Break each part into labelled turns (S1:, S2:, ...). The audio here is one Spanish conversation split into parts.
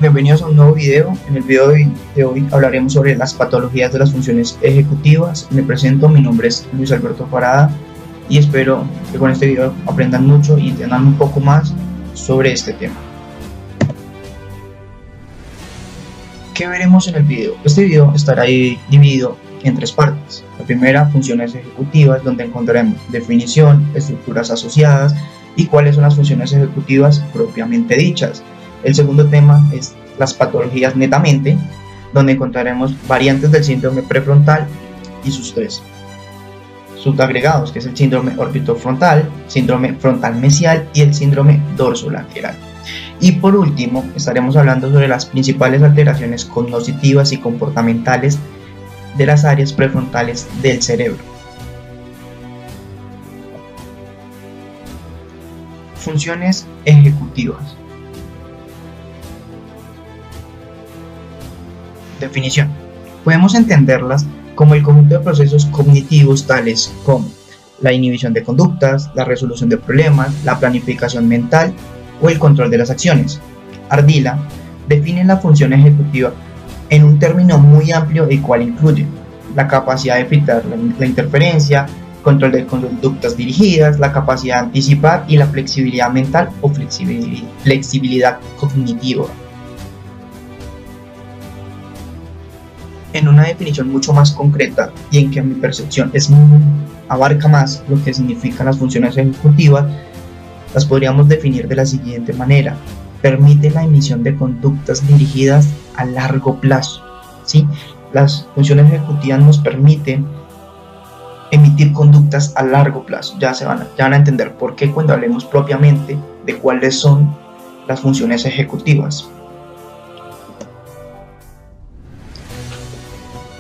S1: Bienvenidos a un nuevo video. En el video de hoy hablaremos sobre las patologías de las funciones ejecutivas. Me presento, mi nombre es Luis Alberto Parada y espero que con este video aprendan mucho y entiendan un poco más sobre este tema. ¿Qué veremos en el video? Este video estará dividido en tres partes. La primera, funciones ejecutivas, donde encontraremos definición, estructuras asociadas y cuáles son las funciones ejecutivas propiamente dichas. El segundo tema es las patologías netamente, donde encontraremos variantes del síndrome prefrontal y sus tres subagregados, que es el síndrome orbitofrontal, síndrome frontal mesial y el síndrome dorsolateral. Y por último, estaremos hablando sobre las principales alteraciones cognitivas y comportamentales de las áreas prefrontales del cerebro. Funciones ejecutivas. Definición. Podemos entenderlas como el conjunto de procesos cognitivos tales como la inhibición de conductas, la resolución de problemas, la planificación mental o el control de las acciones. Ardila define la función ejecutiva en un término muy amplio, el cual incluye la capacidad de filtrar la interferencia, control de conductas dirigidas, la capacidad de anticipar y la flexibilidad mental o flexibilidad cognitiva. En una definición mucho más concreta y en que mi percepción abarca más lo que significan las funciones ejecutivas, las podríamos definir de la siguiente manera: permite la emisión de conductas dirigidas a largo plazo. ¿Sí? Las funciones ejecutivas nos permiten emitir conductas a largo plazo. Ya van a entender por qué cuando hablemos propiamente de cuáles son las funciones ejecutivas.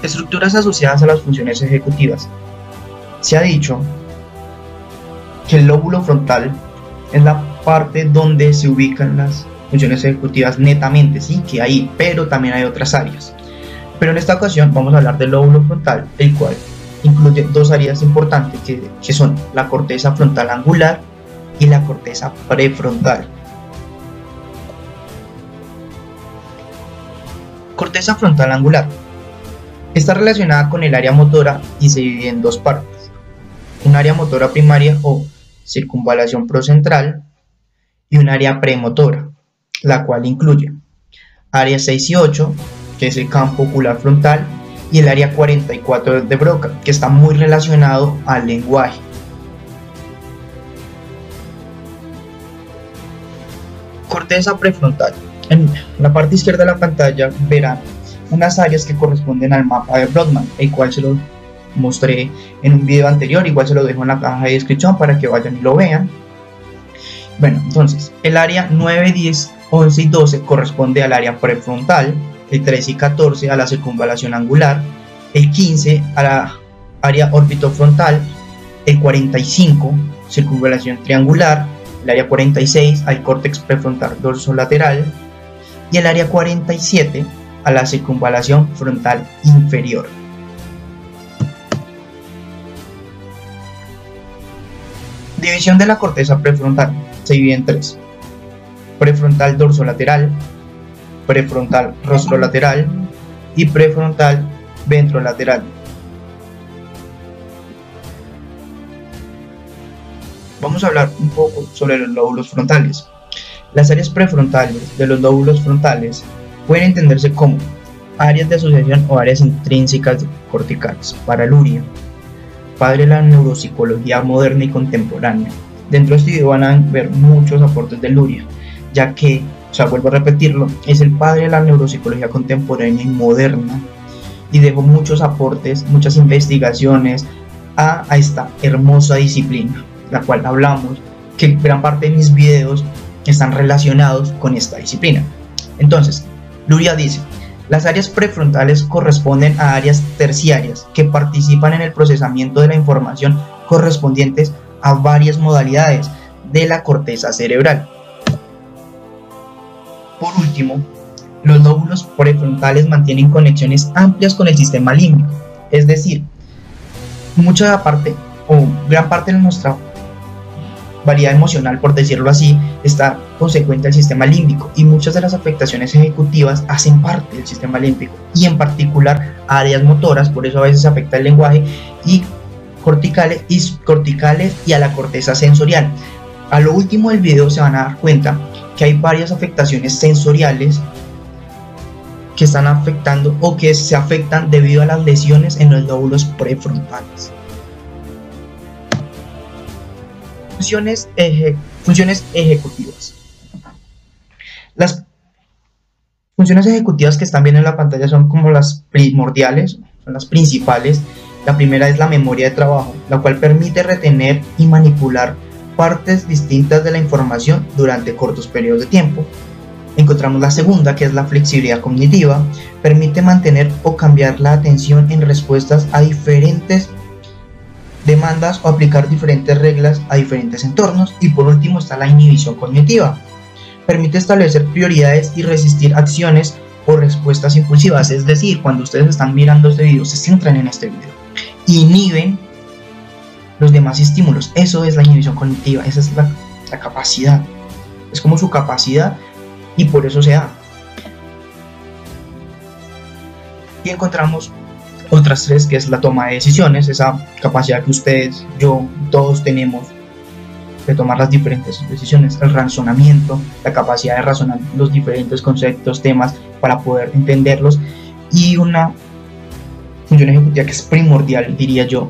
S1: Estructuras asociadas a las funciones ejecutivas. Se ha dicho que el lóbulo frontal es la parte donde se ubican las funciones ejecutivas netamente, sí, que ahí, pero también hay otras áreas. Pero en esta ocasión vamos a hablar del lóbulo frontal, el cual incluye dos áreas importantes que son la corteza frontal angular y la corteza prefrontal. Corteza frontal angular. Está relacionada con el área motora y se divide en dos partes: un área motora primaria o circunvalación procentral y un área premotora, la cual incluye áreas 6 y 8, que es el campo ocular frontal, y el área 44 de Broca, que está muy relacionado al lenguaje. Corteza prefrontal. En la parte izquierda de la pantalla verán unas áreas que corresponden al mapa de Brodmann, el cual se lo mostré en un video anterior. Igual se lo dejo en la caja de descripción para que vayan y lo vean. Bueno, entonces el área 9, 10, 11 y 12 corresponde al área prefrontal, el 13 y 14 a la circunvalación angular, el 15 a la área orbitofrontal, el 45 circunvalación triangular, el área 46 al córtex prefrontal dorsolateral y el área 47 a la circunvalación frontal inferior. División de la corteza prefrontal. Se divide en tres: prefrontal dorsolateral, prefrontal rostrolateral y prefrontal ventrolateral. Vamos a hablar un poco sobre los lóbulos frontales. Las áreas prefrontales de los lóbulos frontales pueden entenderse como áreas de asociación o áreas intrínsecas corticales para Luria, padre de la neuropsicología moderna y contemporánea. Dentro de este video van a ver muchos aportes de Luria, ya que, vuelvo a repetirlo, es el padre de la neuropsicología contemporánea y moderna, y dejó muchos aportes, muchas investigaciones a esta hermosa disciplina, la cual hablamos, que gran parte de mis videos están relacionados con esta disciplina. Entonces, Luria dice: las áreas prefrontales corresponden a áreas terciarias que participan en el procesamiento de la información correspondientes a varias modalidades de la corteza cerebral. Por último, los lóbulos prefrontales mantienen conexiones amplias con el sistema límbico, es decir, gran parte de nuestra variedad emocional, por decirlo así, está consecuente al sistema límbico, y muchas de las afectaciones ejecutivas hacen parte del sistema límbico, y en particular áreas motoras, por eso a veces afecta el lenguaje, y corticales y a la corteza sensorial. A lo último del video se van a dar cuenta que hay varias afectaciones sensoriales que están afectando o que se afectan debido a las lesiones en los lóbulos prefrontales. Funciones ejecutivas. Las funciones ejecutivas que están viendo en la pantalla son como las primordiales, son las principales. La primera es la memoria de trabajo, la cual permite retener y manipular partes distintas de la información durante cortos periodos de tiempo. Encontramos la segunda, que es la flexibilidad cognitiva, permite mantener o cambiar la atención en respuestas a diferentes demandas o aplicar diferentes reglas a diferentes entornos. Y por último está la inhibición cognitiva, permite establecer prioridades y resistir acciones o respuestas impulsivas. Es decir, cuando ustedes están mirando este video, se centran en este video, inhiben los demás estímulos. Eso es la inhibición cognitiva, esa es la capacidad, es como su capacidad, y por eso se da. Y encontramos otras tres, que es la toma de decisiones, esa capacidad que ustedes, yo, todos tenemos de tomar las diferentes decisiones, el razonamiento, la capacidad de razonar los diferentes conceptos, temas, para poder entenderlos. Y una función ejecutiva que es primordial, diría yo,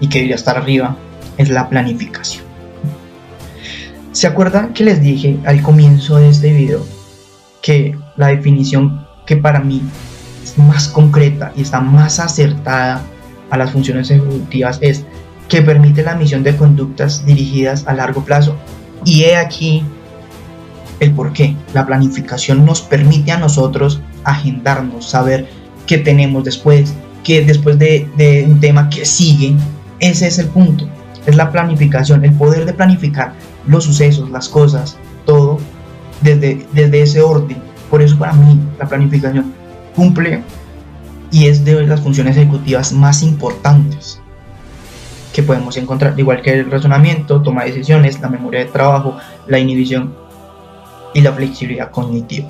S1: y que debería estar arriba, es la planificación. ¿Se acuerdan que les dije al comienzo de este video que la definición que para mí es más concreta y está más acertada a las funciones ejecutivas es que permite la emisión de conductas dirigidas a largo plazo? Y he aquí el por qué. La planificación nos permite a nosotros agendarnos, saber qué tenemos después, que después de un tema que sigue. Ese es el punto, es la planificación, el poder de planificar los sucesos, las cosas, todo desde ese orden. Por eso para mí la planificación cumple y es de las funciones ejecutivas más importantes que podemos encontrar, igual que el razonamiento, toma de decisiones, la memoria de trabajo, la inhibición y la flexibilidad cognitiva.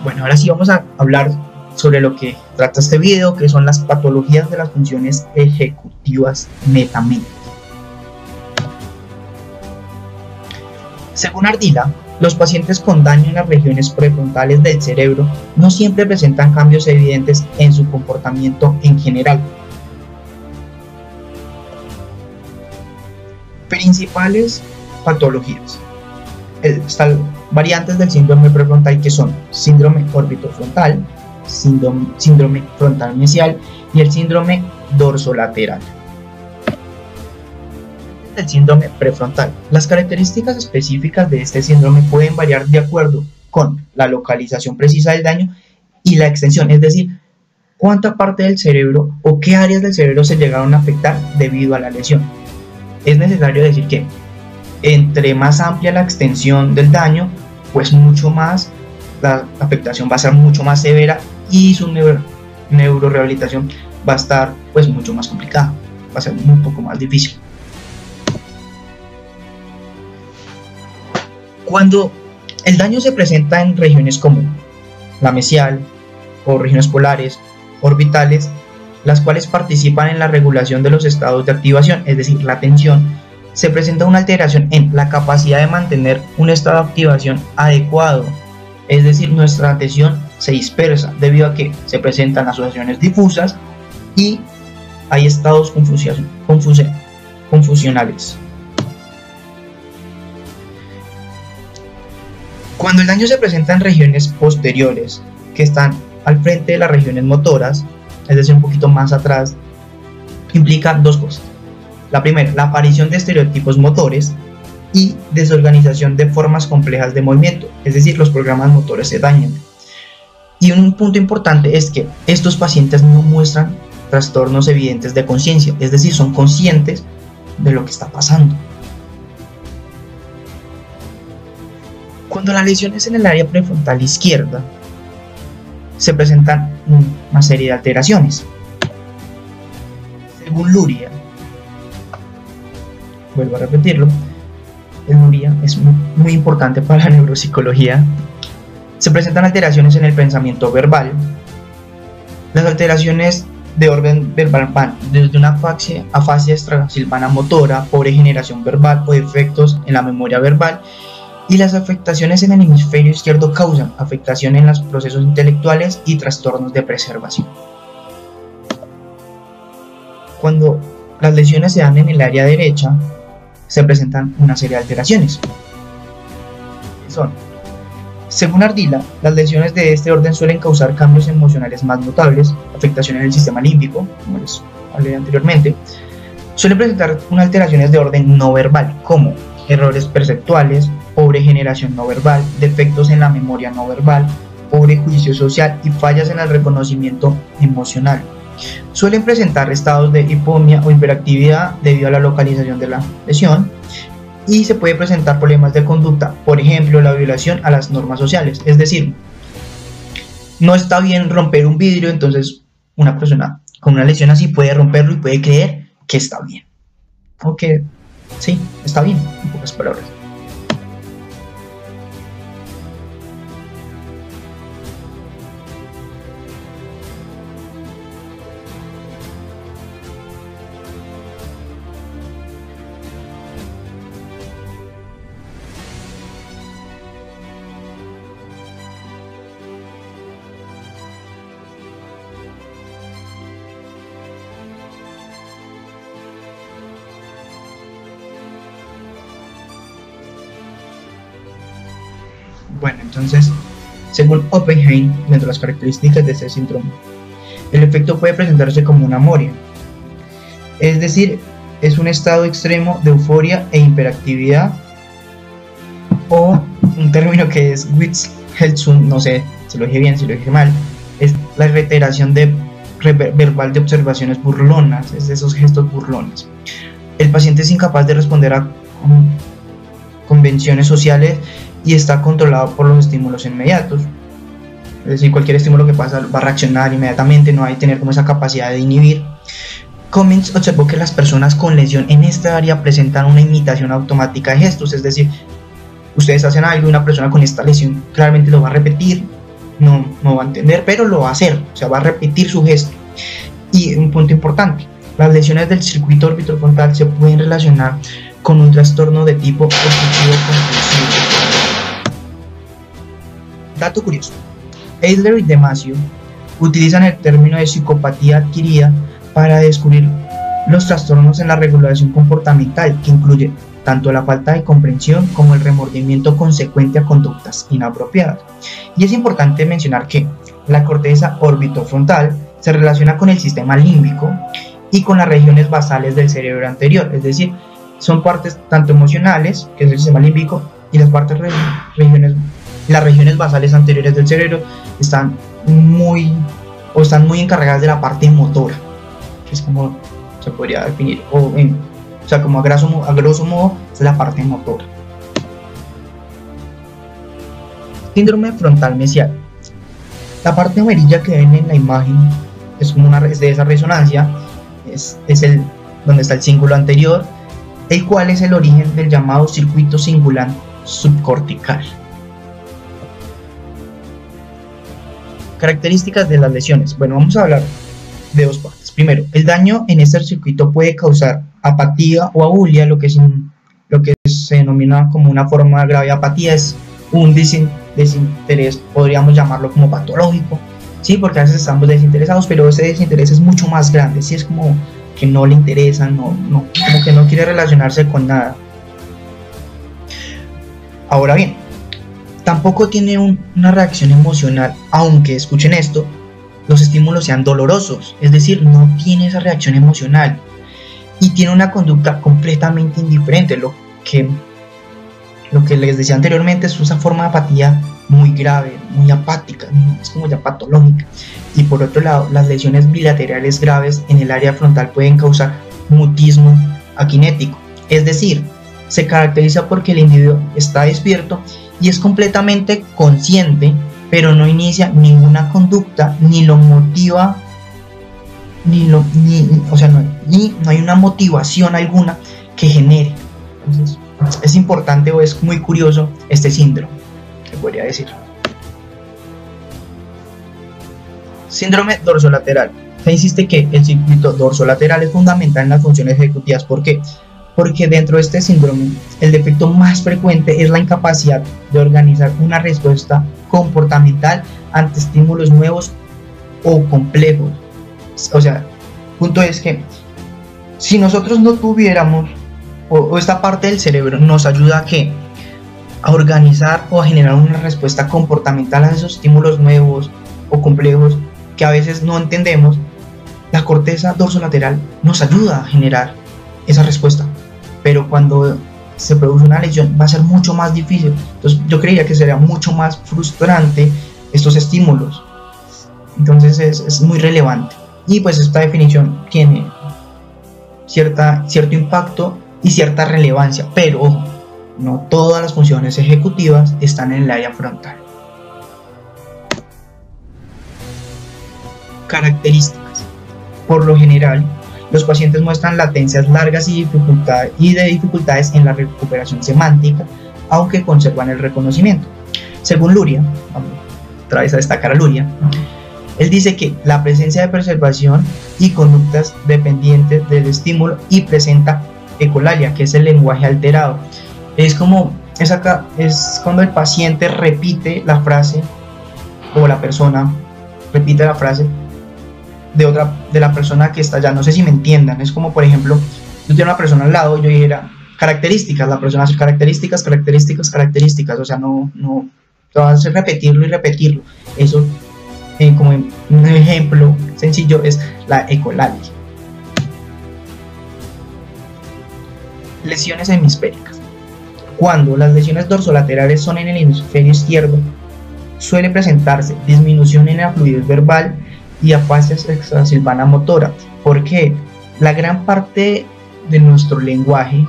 S1: Bueno, ahora sí vamos a hablar sobre lo que trata este video, que son las patologías de las funciones ejecutivas netamente. Según Ardila, los pacientes con daño en las regiones prefrontales del cerebro no siempre presentan cambios evidentes en su comportamiento en general. Principales patologías. Están variantes del síndrome prefrontal, que son síndrome orbitofrontal, síndrome frontal mesial y el síndrome dorsolateral. El síndrome prefrontal. Las características específicas de este síndrome pueden variar de acuerdo con la localización precisa del daño y la extensión, es decir, cuánta parte del cerebro o qué áreas del cerebro se llegaron a afectar debido a la lesión. Es necesario decir que entre más amplia la extensión del daño, pues mucho más la afectación va a ser mucho más severa y su neurorehabilitación va a estar pues mucho más complicada, va a ser un poco más difícil. Cuando el daño se presenta en regiones como la mesial o regiones polares, orbitales, las cuales participan en la regulación de los estados de activación, es decir, la atención, se presenta una alteración en la capacidad de mantener un estado de activación adecuado, es decir, nuestra atención se dispersa debido a que se presentan asociaciones difusas y hay estados confusionales. Cuando el daño se presenta en regiones posteriores, que están al frente de las regiones motoras, es decir, un poquito más atrás, implica dos cosas. La primera, la aparición de estereotipos motores y desorganización de formas complejas de movimiento, es decir, los programas motores se dañan. Y un punto importante es que estos pacientes no muestran trastornos evidentes de conciencia, es decir, son conscientes de lo que está pasando. Cuando la lesión es en el área prefrontal izquierda, se presentan una serie de alteraciones. Según Luria, vuelvo a repetirlo, el MURIA es muy importante para la neuropsicología. Se presentan alteraciones en el pensamiento verbal. Las alteraciones de orden verbal van desde una afasia extrasilvana motora, pobre generación verbal o defectos en la memoria verbal, y las afectaciones en el hemisferio izquierdo causan afectación en los procesos intelectuales y trastornos de preservación. Cuando las lesiones se dan en el área derecha, se presentan una serie de alteraciones. Según Ardila, las lesiones de este orden suelen causar cambios emocionales más notables, afectación en el sistema límbico, como les hablé anteriormente. Suelen presentar unas alteraciones de orden no verbal, como errores perceptuales, pobre generación no verbal, defectos en la memoria no verbal, pobre juicio social y fallas en el reconocimiento emocional. Suelen presentar estados de hipomia o hiperactividad debido a la localización de la lesión, y se puede presentar problemas de conducta, por ejemplo la violación a las normas sociales, es decir, no está bien romper un vidrio, entonces una persona con una lesión así puede romperlo y puede creer que está bien, o que sí, está bien, en pocas palabras. Bueno, entonces, según Oppenheim, dentro de las características de este síndrome, el efecto puede presentarse como una amoria, es decir, es un estado extremo de euforia e hiperactividad, o un término que es Witz-Helzung, no sé si lo dije bien, si lo dije mal, es la reiteración verbal de observaciones burlonas, es de esos gestos burlones. El paciente es incapaz de responder a convenciones sociales y está controlado por los estímulos inmediatos, es decir, cualquier estímulo que pasa va a reaccionar inmediatamente, no hay que tener como esa capacidad de inhibir. Cummings observó que las personas con lesión en esta área presentan una imitación automática de gestos, es decir, ustedes hacen algo y una persona con esta lesión claramente lo va a repetir, no va a entender, pero lo va a hacer, o sea, va a repetir su gesto. Y un punto importante, las lesiones del circuito orbitofrontal se pueden relacionar con un trastorno de tipo obsesivo compulsivo. Dato curioso, Adler y Damasio utilizan el término de psicopatía adquirida para descubrir los trastornos en la regulación comportamental, que incluye tanto la falta de comprensión como el remordimiento consecuente a conductas inapropiadas. Y es importante mencionar que la corteza orbitofrontal se relaciona con el sistema límbico y con las regiones basales del cerebro anterior, es decir, son partes tanto emocionales, que es el sistema límbico, y las regiones basales anteriores del cerebro están muy encargadas de la parte motora, que es como se podría definir, o sea, como a grosso modo es la parte motora. Síndrome frontal mesial. La parte amarilla que ven en la imagen es como es de esa resonancia, es donde está el cíngulo anterior, el cual es el origen del llamado circuito cingulante subcortical. Características de las lesiones. Bueno, vamos a hablar de dos partes. Primero, el daño en este circuito puede causar apatía o abulia, lo que se denomina como una forma grave de apatía, es un desinterés, podríamos llamarlo como patológico, ¿sí? Porque a veces estamos desinteresados, pero ese desinterés es mucho más grande, ¿sí? Es como que no le interesa, como que no quiere relacionarse con nada. Ahora bien, tampoco tiene una reacción emocional, aunque escuchen esto, los estímulos sean dolorosos, es decir, no tiene esa reacción emocional y tiene una conducta completamente indiferente, lo que les decía anteriormente es esa forma de apatía muy grave, muy apática, es como ya patológica. Y por otro lado, las lesiones bilaterales graves en el área frontal pueden causar mutismo akinético, es decir, se caracteriza porque el individuo está despierto y es completamente consciente, pero no inicia ninguna conducta, ni lo motiva, no hay una motivación alguna que genere Entonces, es importante o es muy curioso este síndrome, se podría decir. Síndrome dorsolateral. Se insiste que el circuito dorsolateral es fundamental en las funciones ejecutivas. ¿Por qué? Porque dentro de este síndrome, el defecto más frecuente es la incapacidad de organizar una respuesta comportamental ante estímulos nuevos o complejos. O sea, el punto es que si nosotros no tuviéramos, o esta parte del cerebro nos ayuda a organizar o a generar una respuesta comportamental a esos estímulos nuevos o complejos que a veces no entendemos, la corteza dorsolateral nos ayuda a generar esa respuesta. Pero cuando se produce una lesión va a ser mucho más difícil. Entonces yo creía que sería mucho más frustrante estos estímulos. Entonces es muy relevante. Y pues esta definición tiene cierto impacto y cierta relevancia. Pero ojo, no todas las funciones ejecutivas están en el área frontal. Características. Por lo general, los pacientes muestran latencias largas y de dificultades en la recuperación semántica, aunque conservan el reconocimiento. Según Luria, vamos otra vez a destacar a Luria, él dice que la presencia de preservación y conductas dependientes del estímulo y presenta ecolalia, que es el lenguaje alterado. Es cuando el paciente repite la frase, o la persona repite la frase de la persona que está allá. No sé si me entiendan. Es como, por ejemplo, yo tengo una persona al lado y yo dijera características, la persona hace características, o sea, no va a hacer repetirlo y repetirlo. Eso, como un ejemplo sencillo, es la ecolalia. Lesiones hemisféricas. Cuando las lesiones dorsolaterales son en el hemisferio izquierdo, suele presentarse disminución en la fluidez verbal y afasia extrasilvana motora, porque la gran parte de nuestro lenguaje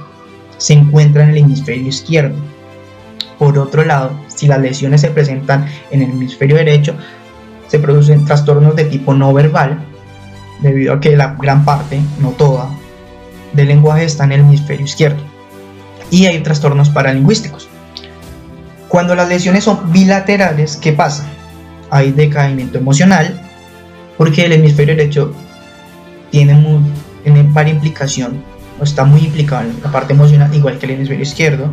S1: se encuentra en el hemisferio izquierdo. Por otro lado, si las lesiones se presentan en el hemisferio derecho, se producen trastornos de tipo no verbal, debido a que la gran parte, no toda, del lenguaje está en el hemisferio izquierdo. Y hay trastornos paralingüísticos. Cuando las lesiones son bilaterales, ¿qué pasa? Hay decaimiento emocional, porque el hemisferio derecho tiene varia implicación, o está muy implicado en la parte emocional, igual que el hemisferio izquierdo,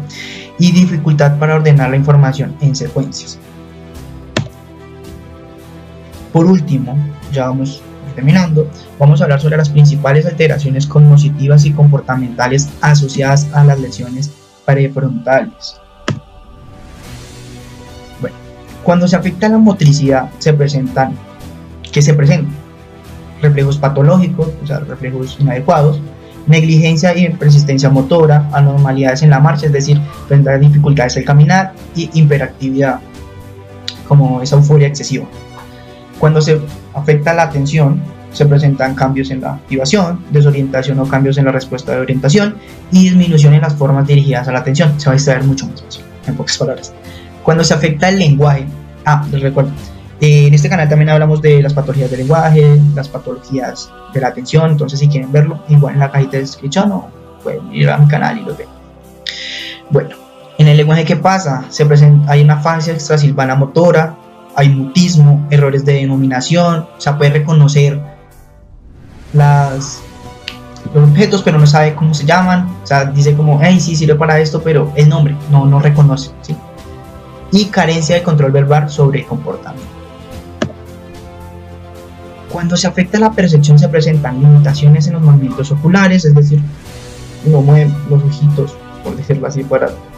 S1: y dificultad para ordenar la información en secuencias. Por último, ya vamos terminando, vamos a hablar sobre las principales alteraciones cognitivas y comportamentales asociadas a las lesiones prefrontales. Bueno, cuando se afecta la motricidad, se presentan reflejos patológicos, o sea, reflejos inadecuados, negligencia y persistencia motora, anormalidades en la marcha, es decir, presentar dificultades al caminar, y hiperactividad, como esa euforia excesiva. Cuando se afecta la atención, se presentan cambios en la activación, desorientación o cambios en la respuesta de orientación, y disminución en las formas dirigidas a la atención. Se va a distraer mucho más fácil, en pocas palabras. Cuando se afecta el lenguaje, les recuerdo, en este canal también hablamos de las patologías del lenguaje, las patologías de la atención, entonces si quieren verlo, igual en la cajita de descripción, o pueden ir a mi canal y lo ven. Bueno, en el lenguaje, ¿qué pasa? Hay una afasia extrasilvana motora, hay mutismo, errores de denominación, o sea, puede reconocer los objetos, pero no sabe cómo se llaman, o sea, dice como, hey, sí, sirve para esto, pero el nombre no reconoce, ¿sí? Y carencia de control verbal sobre el comportamiento. Cuando se afecta la percepción, se presentan limitaciones en los movimientos oculares, es decir, no mueve los ojitos, por decirlo así,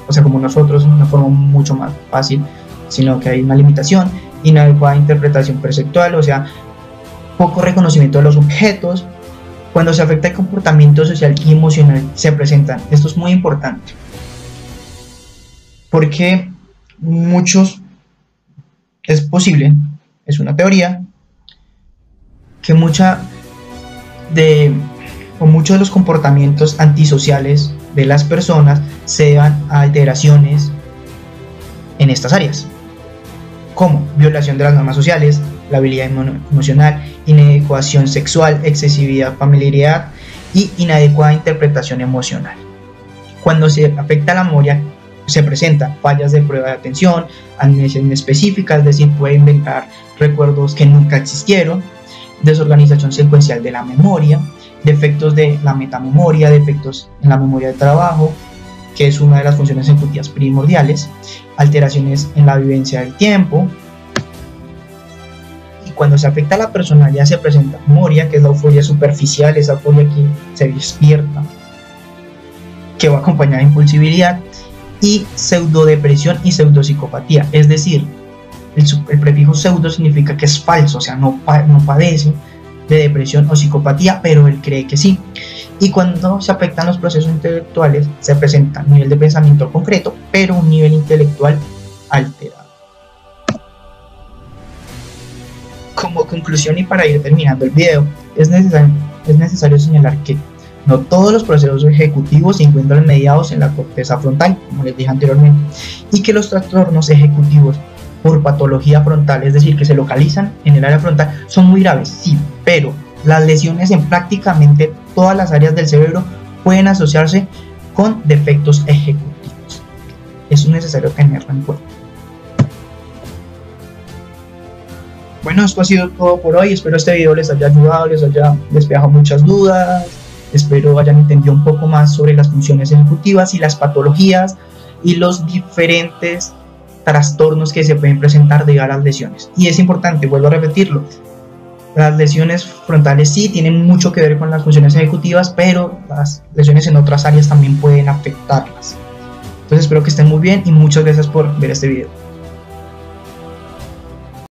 S1: o sea, como nosotros, de una forma mucho más fácil, sino que hay una limitación, inadecuada interpretación perceptual, o sea, poco reconocimiento de los objetos. Cuando se afecta el comportamiento social y emocional, se presentan, esto es muy importante, porque es posible, es una teoría, que muchos de los comportamientos antisociales de las personas se deban a alteraciones en estas áreas, como violación de las normas sociales, la habilidad emocional, inadecuación sexual, excesividad, familiaridad y inadecuada interpretación emocional. Cuando se afecta la memoria, se presentan fallas de prueba de atención, amnesia inespecífica, es decir, puede inventar recuerdos que nunca existieron, desorganización secuencial de la memoria, defectos de la metamemoria, defectos en la memoria de trabajo, que es una de las funciones ejecutivas primordiales, alteraciones en la vivencia del tiempo. Y cuando se afecta a la personalidad se presenta memoria, que es la euforia superficial, esa euforia que se despierta, que va acompañada de impulsividad, y pseudodepresión y pseudopsicopatía, es decir, el prefijo pseudo significa que es falso, o sea, no padece de depresión o psicopatía, pero él cree que sí. Y cuando se afectan los procesos intelectuales, se presenta un nivel de pensamiento concreto, pero un nivel intelectual alterado. Como conclusión y para ir terminando el video, es necesario señalar que no todos los procesos ejecutivos se encuentran mediados en la corteza frontal, como les dije anteriormente, y que los trastornos ejecutivos por patología frontal, es decir, que se localizan en el área frontal, son muy graves, sí, pero las lesiones en prácticamente todas las áreas del cerebro pueden asociarse con defectos ejecutivos. Es necesario tenerlo en cuenta. Bueno, esto ha sido todo por hoy. Espero este video les haya ayudado, les haya despejado muchas dudas. Espero hayan entendido un poco más sobre las funciones ejecutivas y las patologías y los diferentes trastornos que se pueden presentar debido a las lesiones. Y es importante, vuelvo a repetirlo, las lesiones frontales sí tienen mucho que ver con las funciones ejecutivas, pero las lesiones en otras áreas también pueden afectarlas. Entonces espero que estén muy bien y muchas gracias por ver este video.